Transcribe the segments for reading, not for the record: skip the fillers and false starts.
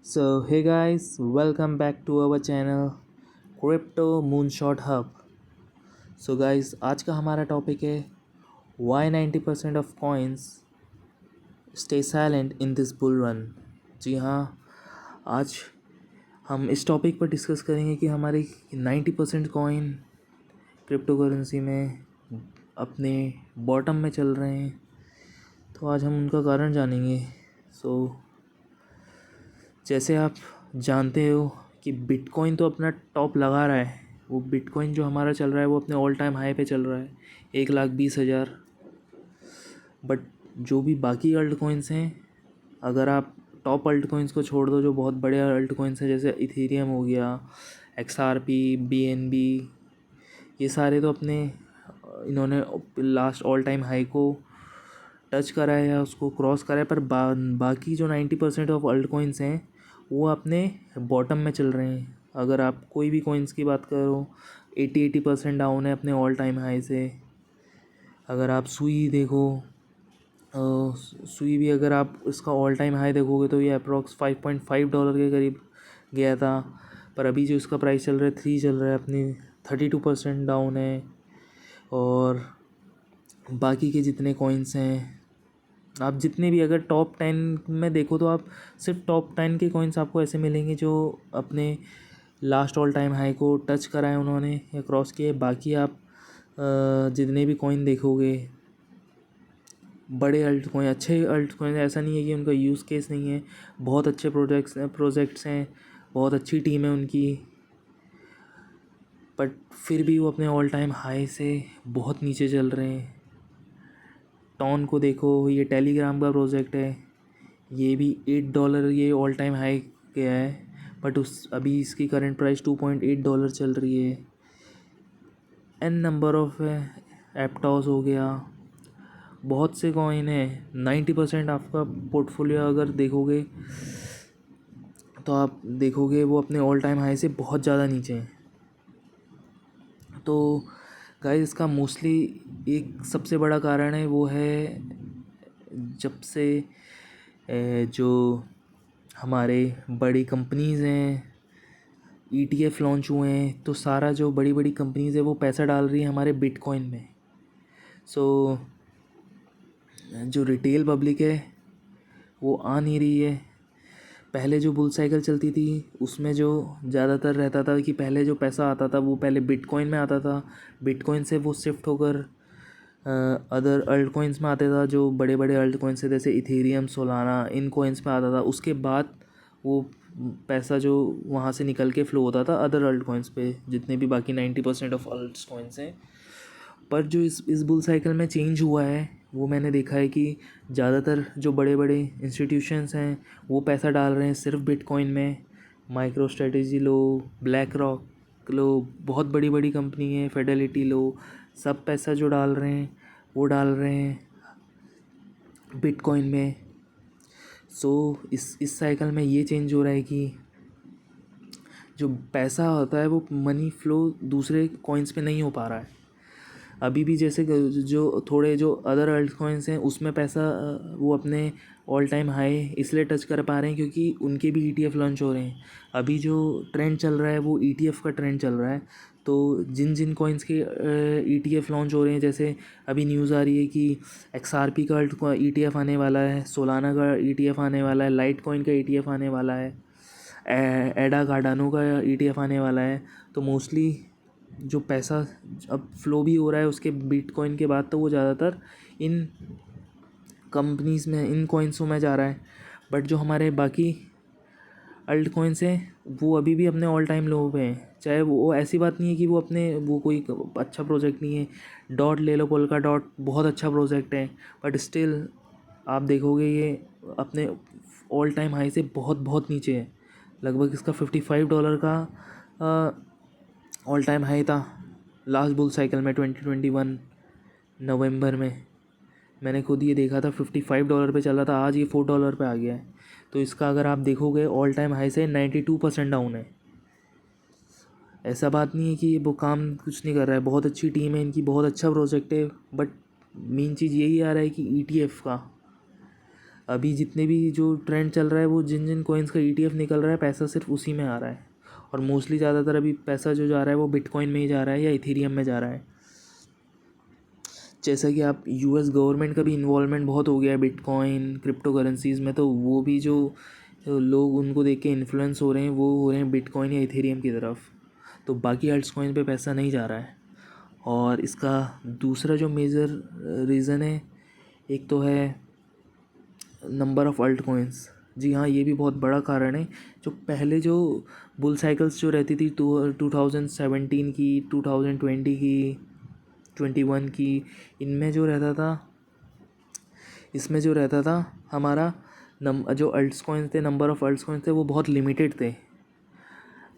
So, hey guys, welcome back to our channel Crypto Moonshot Hub. So guys, आज का हमारा topic है Why 90% of coins stay silent in this bull run. जी हाँ, आज हम इस टॉपिक पर डिस्कस करेंगे कि हमारे 90% कॉइन क्रिप्टो करेंसी में अपने बॉटम में चल रहे हैं। तो आज हम उनका कारण जानेंगे। जैसे आप जानते हो कि बिटकॉइन तो अपना टॉप लगा रहा है। वो बिटकॉइन जो हमारा चल रहा है वो अपने ऑल टाइम हाई पे चल रहा है 1,20,000। बट जो भी बाकी अल्ट कॉइन्स हैं, अगर आप टॉप अल्ट कॉइन्स को छोड़ दो, जो बहुत बड़े अल्ट कॉइन्स हैं जैसे इथेरियम हो गया, XRP, BNB, ये सारे तो अपने इन्होंने लास्ट ऑल टाइम हाई को टच करा है या उसको क्रॉस करा है। पर बाकी जो 90% ऑफ अल्ट कॉइन्स हैं वो अपने बॉटम में चल रहे हैं। अगर आप कोई भी कॉइन्स की बात करो, 80% डाउन है अपने ऑल टाइम हाई से। अगर आप सुई देखो, सुई भी अगर आप इसका ऑल टाइम हाई देखोगे तो ये अप्रॉक्स $5.5 के करीब गया था। पर अभी जो इसका प्राइस चल रहा है 3 चल रहा है, अपनी 32% डाउन है। और बाकी के जितने कॉइन्स हैं, आप जितने भी अगर टॉप 10 में देखो तो आप सिर्फ टॉप 10 के कॉइन्स आपको ऐसे मिलेंगे जो अपने लास्ट ऑल टाइम हाई को टच करा है उन्होंने या क्रॉस किए। बाकी आप जितने भी कॉइन देखोगे, बड़े अल्ट कॉइन, अच्छे अल्ट कॉइन, ऐसा नहीं है कि उनका यूज़ केस नहीं है। बहुत अच्छे प्रोजेक्ट्स हैं, बहुत अच्छी टीम है उनकी। बट फिर भी वो अपने ऑल टाइम हाई से बहुत नीचे चल रहे हैं। टॉन को देखो, ये टेलीग्राम का प्रोजेक्ट है, ये भी $8 ये ऑल टाइम हाई गया है। बट अभी इसकी करंट प्राइस $2.8 चल रही है। एन नंबर ऑफ एप्टॉस हो गया, बहुत से कॉइन है। 90% आपका पोर्टफोलियो अगर देखोगे तो आप देखोगे वो अपने ऑल टाइम हाई से बहुत ज़्यादा नीचे हैं। तो गाइस, इसका मोस्टली एक सबसे बड़ा कारण है वो है जब से जो हमारे बड़ी कंपनीज़ हैं, ETF लॉन्च हुए हैं, तो सारा जो बड़ी बड़ी कंपनीज़ है वो पैसा डाल रही है हमारे बिटकॉइन में। सो जो रिटेल पब्लिक है वो आ नहीं रही है। पहले जो बुल साइकिल चलती थी उसमें जो ज़्यादातर रहता था कि पहले जो पैसा आता था वो पहले बिटकॉइन में आता था। बिटकॉइन से वो शिफ्ट होकर अदर अल्ट कॉइन्स में आता था, जो बड़े बड़े अल्ट कॉइन्स थे जैसे इथेरियम, सोलाना, इन कॉइन्स में आता था। उसके बाद वो पैसा जो वहाँ से निकल के फ़्लो होता था अदर अल्ट कॉइन्स पे, जितने भी बाकी 90% ऑफ अल्ट कॉइन्स हैं। पर जो इस बुल साइकिल में चेंज हुआ है वो मैंने देखा है कि ज़्यादातर जो बड़े बड़े इंस्टीट्यूशंस हैं वो पैसा डाल रहे हैं सिर्फ बिटकॉइन में। माइक्रो स्ट्रेटेजी लो, ब्लैक रॉक लो, बहुत बड़ी बड़ी कंपनी है, फिडेलिटी लो, सब पैसा जो डाल रहे हैं वो डाल रहे हैं बिटकॉइन में। सो इस साइकिल में ये चेंज हो रहा है कि जो पैसा होता है वो मनी फ़्लो दूसरे कॉइन्स पे नहीं हो पा रहा है अभी भी। जैसे जो थोड़े जो अदर अल्ट कॉइन्स हैं उसमें पैसा वो अपने ऑल टाइम हाई इसलिए टच कर पा रहे हैं क्योंकि उनके भी ETF लॉन्च हो रहे हैं। अभी जो ट्रेंड चल रहा है वो ETF का ट्रेंड चल रहा है। तो जिन जिन कॉइन्स के ETF लॉन्च हो रहे हैं, जैसे अभी न्यूज़ आ रही है कि XRP का ETF आने वाला है, सोलाना का ETF आने वाला है, लाइट कॉइन का ETF आने वाला है, एडा कार्डानो का ETF आने वाला है। तो मोस्टली जो पैसा अब फ़्लो भी हो रहा है उसके बिटकॉइन के बाद, तो वो ज़्यादातर इन कंपनीज़ में, इन कॉइन्सों में जा रहा है। बट जो हमारे बाकी अल्ट कॉइन्स हैं वो अभी भी अपने ऑल टाइम लो पे हैं। चाहे वो ऐसी बात नहीं है कि वो अपने वो कोई अच्छा प्रोजेक्ट नहीं है। डॉट ले लो, पोल्का डॉट बहुत अच्छा प्रोजेक्ट है, बट स्टिल आप देखोगे ये अपने ऑल टाइम हाई से बहुत बहुत नीचे है। लगभग इसका $55 का ऑल टाइम हाई था लास्ट बुल साइकिल में 2021 नवंबर में। मैंने खुद ये देखा था, $55 पे चल रहा था, आज ये $4 पे आ गया है। तो इसका अगर आप देखोगे ऑल टाइम हाई से 92% डाउन है। ऐसा बात नहीं है कि वो काम कुछ नहीं कर रहा है, बहुत अच्छी टीम है इनकी, बहुत अच्छा प्रोजेक्ट है। बट मेन चीज़ यही आ रहा है कि ETF का अभी जितने भी जो ट्रेंड चल रहा है वो जिन जिन कॉइन्स का ETF निकल रहा है पैसा सिर्फ उसी में आ रहा है, और मोस्टली ज़्यादातर अभी पैसा जो जा रहा है वो बिटकॉइन में ही जा रहा है या इथेरियम में जा रहा है। जैसा कि आप US गवर्नमेंट का भी इन्वॉल्वमेंट बहुत हो गया है बिटकॉइन क्रिप्टो करेंसीज़ में, तो वो भी जो लोग उनको देख के इन्फ्लुएंस हो रहे हैं वो हो रहे हैं बिटकॉइन या इथेरियम की तरफ, तो बाकी अल्ट्स कॉइन पे पैसा नहीं जा रहा है। और इसका दूसरा जो मेजर रीज़न है, एक तो है नंबर ऑफ़ अल्ट कॉइन्स। जी हाँ, ये भी बहुत बड़ा कारण है। जो पहले जो बुल साइकिल्स जो रहती थी 2017 की, 2020 की, 21 की, इनमें जो रहता था, इसमें जो रहता था हमारा जो अल्ट्स कॉइन्स थे, नंबर ऑफ़ अल्ट्स कॉइन्स थे वो बहुत लिमिटेड थे।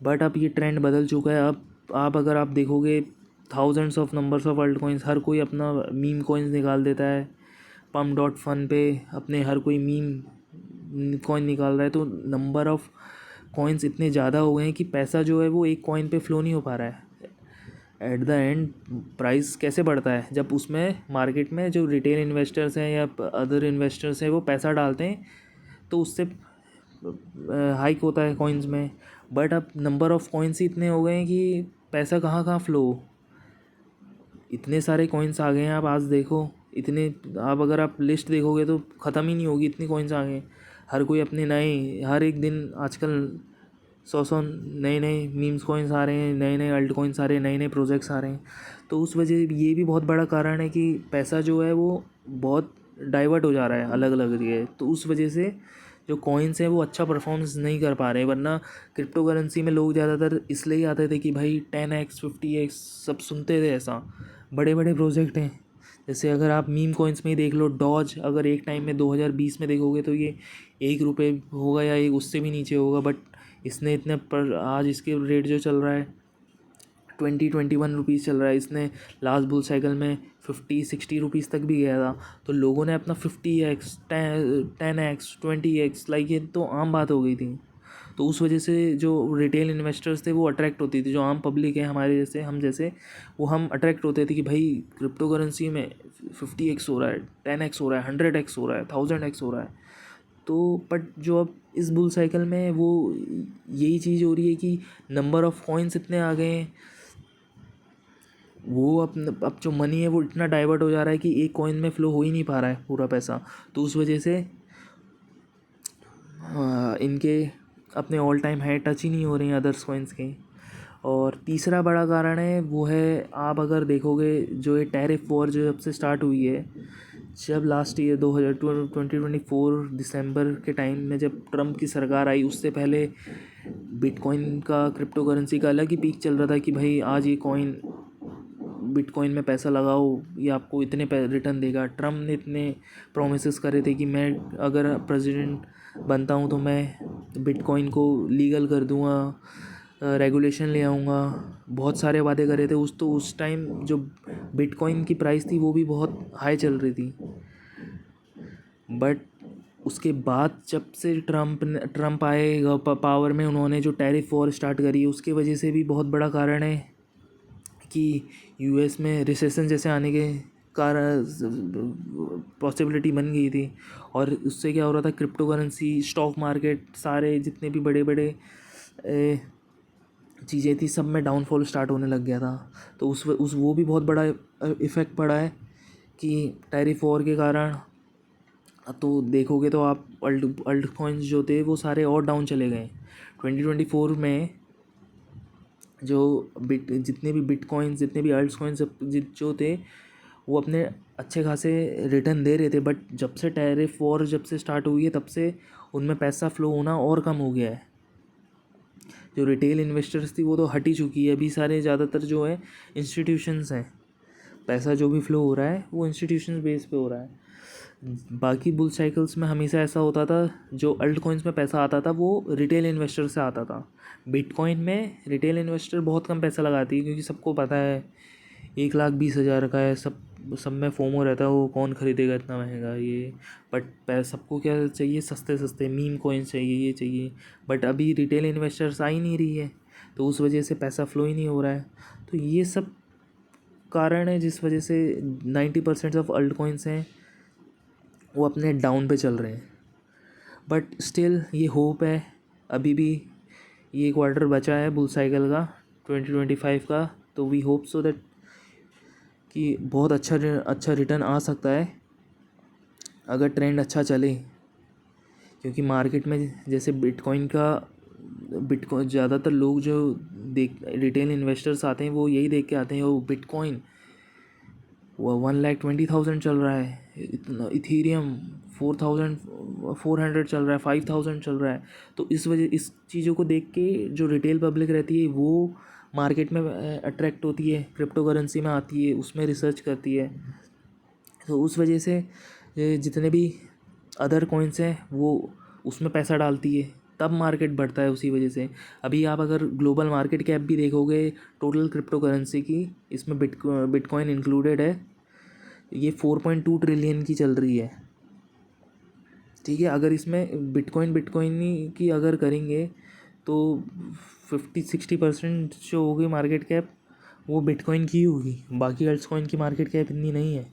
बट अब ये ट्रेंड बदल चुका है। अब आप अगर आप देखोगे thousands of numbers of alt coins, हर कोई अपना मीम कॉइन्स निकाल देता है। pump.fun पे अपने हर कोई मीम कॉइन निकाल रहा है, तो नंबर ऑफ़ कॉइन्स इतने ज़्यादा हो गए हैं कि पैसा जो है वो एक कॉइन पे फ़्लो नहीं हो पा रहा है। एट द एंड प्राइस कैसे बढ़ता है, जब उसमें मार्केट में जो रिटेल इन्वेस्टर्स हैं या अदर इन्वेस्टर्स हैं वो पैसा डालते हैं तो उससे हाइक होता है कॉइन्स में। बट अब नंबर ऑफ़ कॉइन्स ही इतने हो गए हैं कि पैसा कहाँ कहाँ फ़्लो हो। इतने सारे कॉइन्स आ गए हैं, आप आज देखो इतने, आप अगर आप लिस्ट देखोगे तो ख़त्म ही नहीं होगी, इतनी कॉइन्स आ गए। हर कोई अपने नए, हर एक दिन आजकल 100 नए नए मीम्स कॉइन्स आ रहे हैं, नए नए अल्ट कॉइन्स आ रहे हैं, नए नए प्रोजेक्ट्स आ रहे हैं। तो उस वजह ये भी बहुत बड़ा कारण है कि पैसा जो है वो बहुत डाइवर्ट हो जा रहा है अलग अलग जगह। तो उस वजह से जो कॉइन्स हैं वो अच्छा परफॉर्मेंस नहीं कर पा रहे। वरना क्रिप्टो करेंसी में लोग ज़्यादातर इसलिए आते थे कि भाई 10x 50x सब सुनते थे, ऐसा बड़े बड़े प्रोजेक्ट हैं। जैसे अगर आप मीम कॉइन्स में ही देख लो, डॉज अगर एक टाइम में 2020 में देखोगे तो ये ₹1 होगा या एक उससे भी नीचे होगा, बट इसने इतने पर आज इसके रेट जो चल रहा है 21 रुपीज़ चल रहा है। इसने लास्ट बुल साइकिल में 50-60 रुपीज़ तक भी गया था। तो लोगों ने अपना 50x 10x 20x, लाइक ये तो आम बात हो गई थी। तो उस वजह से जो रिटेल इन्वेस्टर्स थे वो अट्रैक्ट होती थी, जो आम पब्लिक है हमारे जैसे, हम जैसे, वो हम अट्रैक्ट होते थे कि भाई क्रिप्टो करेंसी में 50x हो रहा है, 10x हो रहा है, 100x हो रहा है, 1000x हो रहा है। तो बट जो अब इस बुल साइकिल में वो यही चीज़ हो रही है कि नंबर ऑफ़ कॉइन्स इतने आ गए हैं, वो अब जो मनी है वो इतना डाइवर्ट हो जा रहा है कि एक कॉइन में फ़्लो हो ही नहीं पा रहा है पूरा पैसा। तो उस वजह से इनके अपने ऑल टाइम हाई टच ही नहीं हो रहे हैं अदर्स कॉइन्स के। और तीसरा बड़ा कारण है वो है, आप अगर देखोगे जो ये टैरिफ वॉर जो जब से स्टार्ट हुई है, जब लास्ट ईयर 2024 दिसंबर के टाइम में जब ट्रम्प की सरकार आई, उससे पहले बिटकॉइन का, क्रिप्टो करेंसी का अलग ही पीक चल रहा था कि भाई आज ये कॉइन, बिटकॉइन में पैसा लगाओ ये आपको इतने रिटर्न देगा। ट्रम्प ने इतने प्रोमिसेस करे थे कि मैं अगर प्रेसिडेंट बनता हूँ तो मैं बिटकॉइन को लीगल कर दूँगा, रेगुलेशन ले आऊँगा। बहुत सारे वादे करे थे। उस टाइम जो बिटकॉइन की प्राइस थी वो भी बहुत हाई चल रही थी। बट उसके बाद जब से ट्रम्प आए पावर में, उन्होंने जो टैरिफ वॉर स्टार्ट करी उसके वजह से भी बहुत बड़ा कारण है कि US में रिसेशन जैसे आने के कारण पॉसिबिलिटी बन गई थी। और उससे क्या हो रहा था, क्रिप्टो करेंसी, स्टॉक मार्केट, सारे जितने भी बड़े बड़े चीज़ें थी सब में डाउनफॉल स्टार्ट होने लग गया था। तो उस वो भी बहुत बड़ा इफ़ेक्ट पड़ा है कि टैरिफ वॉर के कारण। तो देखोगे तो आप अल्ट कॉइन्स जो थे वो सारे और डाउन चले गए। 2024 में जो जितने भी बिटकॉइंस, जितने भी अल्ट कॉइन्स जो थे वो अपने अच्छे खासे रिटर्न दे रहे थे। बट जब से टैरिफ वॉर जब से स्टार्ट हुई है तब से उनमें पैसा फ़्लो होना और कम हो गया है। जो रिटेल इन्वेस्टर्स थी वो तो हट ही चुकी है। अभी सारे ज़्यादातर जो है इंस्टीट्यूशंस हैं, पैसा जो भी फ़्लो हो रहा है वो इंस्टीट्यूशंस बेस पे हो रहा है। बाकी बुल साइकिल्स में हमेशा ऐसा होता था, जो अल्ट कॉइन्स में पैसा आता था वो रिटेल इन्वेस्टर से आता था। बिटकॉइन में रिटेल इन्वेस्टर बहुत कम पैसा लगाती है, क्योंकि सबको पता है 1,20,000 का है, सब में फोमो रहता है, वो कौन ख़रीदेगा इतना महंगा ये। बट सबको क्या चाहिए, सस्ते सस्ते मीम कॉइन्स चाहिए, ये चाहिए। बट अभी रिटेल इन्वेस्टर्स आ ही नहीं रही है, तो उस वजह से पैसा फ़्लो ही नहीं हो रहा है। तो ये सब कारण है जिस वजह से 90% ऑफ अल्ट कॉइन्स हैं वो अपने डाउन पे चल रहे हैं। बट स्टिल ये होप है, अभी भी ये क्वार्टर बचा है बुल साइकिल का 2025 का, तो वी होप सो दैट कि बहुत अच्छा रिटर्न आ सकता है अगर ट्रेंड अच्छा चले। क्योंकि मार्केट में जैसे बिटकॉइन ज़्यादातर लोग जो रिटेल इन्वेस्टर्स आते हैं वो यही देख के आते हैं, वो बिटकॉइन वो 1,20,000 चल रहा है, इतना इथीरियम 4,400 चल रहा है, 5,000 चल रहा है। तो इस चीज़ों को देख के जो रिटेल पब्लिक रहती है वो मार्केट में अट्रैक्ट होती है, क्रिप्टो करेंसी में आती है, उसमें रिसर्च करती है। तो उस वजह से जितने भी अदर कॉइन्स हैं वो उसमें पैसा डालती है, तब मार्केट बढ़ता है उसी वजह से। अभी आप अगर ग्लोबल मार्केट कैप भी देखोगे टोटल क्रिप्टो करेंसी की, इसमें बिटकॉइन इंक्लूडेड है, ये 4.2 ट्रिलियन की चल रही है। ठीक है, अगर इसमें बिटकॉइन की अगर करेंगे तो 50-60% जो होगी मार्केट कैप वो बिटकॉइन की होगी, बाकी अल्ट्स कॉइन की मार्केट कैप इतनी नहीं है।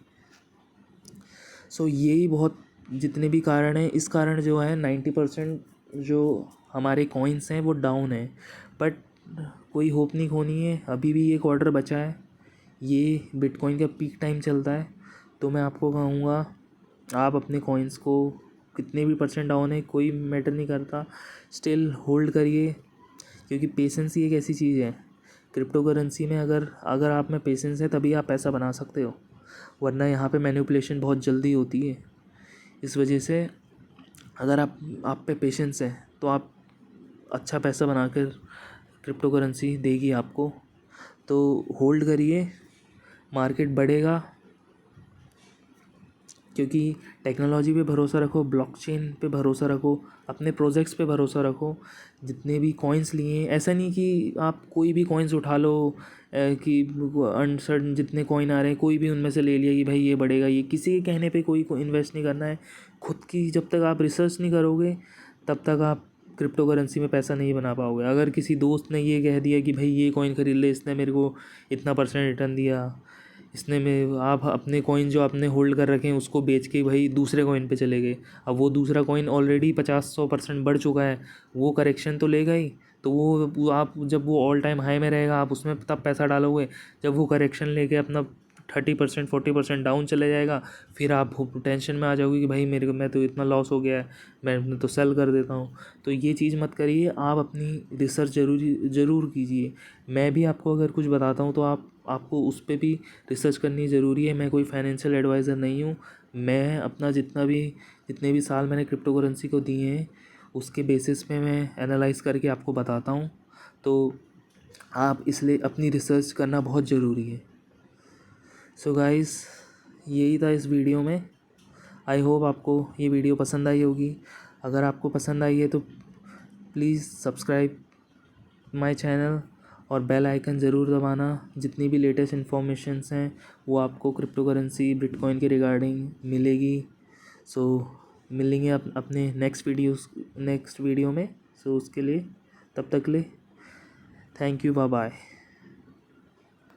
सो यही बहुत जितने भी कारण हैं, इस कारण जो है 90% जो हमारे कॉइन्स हैं वो डाउन है। बट कोई होप नहीं खोनी है, अभी भी ये क्वार्टर बचा है, ये बिटकॉइन का पीक टाइम चलता है। तो मैं आपको कहूँगा आप अपने कॉइन्स को कितने भी परसेंट डाउन है कोई मैटर नहीं करता, स्टिल होल्ड करिए। क्योंकि पेशेंस ही एक ऐसी चीज़ है क्रिप्टो करेंसी में, अगर आप में पेशेंस है तभी आप पैसा बना सकते हो, वरना यहाँ पे मैनिपुलेशन बहुत जल्दी होती है। इस वजह से अगर आप पे पेशेंस है तो आप अच्छा पैसा बनाकर क्रिप्टो करेंसी देगी आपको। तो होल्ड करिए, मार्केट बढ़ेगा, क्योंकि टेक्नोलॉजी पे भरोसा रखो, ब्लॉकचेन पे भरोसा रखो, अपने प्रोजेक्ट्स पे भरोसा रखो। जितने भी कॉइन्स लिए, ऐसा नहीं कि आप कोई भी कॉइन्स उठा लो कि अनसर्टन जितने कॉइन आ रहे हैं कोई भी उनमें से ले लिया कि भाई ये बढ़ेगा, ये किसी के कहने पे कोई को इन्वेस्ट नहीं करना है। खुद की जब तक आप रिसर्च नहीं करोगे तब तक आप क्रिप्टो करेंसी में पैसा नहीं बना पाओगे। अगर किसी दोस्त ने ये कह दिया कि भाई ये कॉइन खरीद ले, इसने मेरे को इतना % रिटर्न दिया, इसने में आप अपने कॉइन जो आपने होल्ड कर रखे हैं उसको बेच के भाई दूसरे कॉइन पे चले गए, अब वो दूसरा कॉइन ऑलरेडी 50-100% बढ़ चुका है, वो करेक्शन तो लेगा ही। तो वो आप जब वो ऑल टाइम हाई में रहेगा आप उसमें तब पैसा डालोगे जब वो करेक्शन लेके अपना 30% 40% डाउन चले जाएगा, फिर आप टेंशन में आ जाओगे कि भाई मैं तो इतना लॉस हो गया है, मैं तो सेल कर देता हूँ। तो ये चीज़ मत करिए, आप अपनी रिसर्च ज़रूर कीजिए। मैं भी आपको अगर कुछ बताता हूँ तो आपको उस पर भी रिसर्च करनी ज़रूरी है। मैं कोई फाइनेंशियल एडवाइज़र नहीं हूँ, मैं अपना जितने भी साल मैंने क्रिप्टो करेंसी को दिए हैं उसके बेसिस पे मैं एनालाइज़ करके आपको बताता हूँ। तो आप इसलिए अपनी रिसर्च करना बहुत ज़रूरी है। सो गाइस, यही था इस वीडियो में। आई होप आपको ये वीडियो पसंद आई होगी। अगर आपको पसंद आई है तो प्लीज़ सब्सक्राइब माय चैनल और बेल आइकन ज़रूर दबाना। जितनी भी लेटेस्ट इन्फॉर्मेशंस हैं वो आपको क्रिप्टो करेंसी बिटकॉइन के रिगार्डिंग मिलेगी। सो मिलेंगे अपने नेक्स्ट वीडियो में। सो उसके लिए तब तक ले थैंक यू, बाय बाय।